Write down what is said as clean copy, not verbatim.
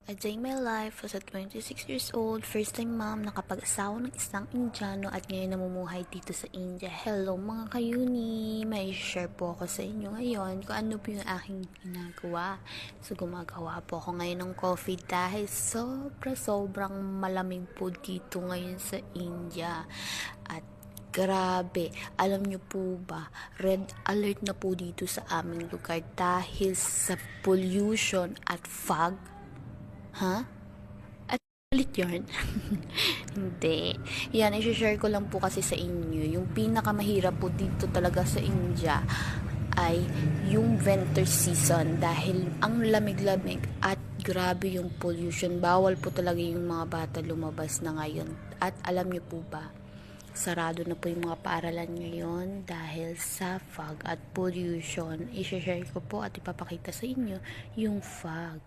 A day in my life as a 26 years old, first time mom, nakapag-asawa ng isang Indiano at ngayon namumuhay dito sa India. Hello mga kayuni! May share po ako sa inyo ngayon kung ano po yung aking ginagawa. So gumagawa po ako ngayon ng coffee dahil sobrang malamig po dito ngayon sa India. At grabe, alam nyo po ba, red alert na po dito sa aming lugar dahil sa pollution at fog. Ha? At ulit yun? Hindi. Yan, i-share ko lang po kasi sa inyo. Yung pinakamahirap po dito talaga sa India ay yung winter season dahil ang lamig-lamig at grabe yung pollution. Bawal po talaga yung mga bata lumabas na ngayon. At alam niyo po ba, sarado na po yung mga paaralan ngayon dahil sa fog at pollution. I-share ko po at ipapakita sa inyo yung fog.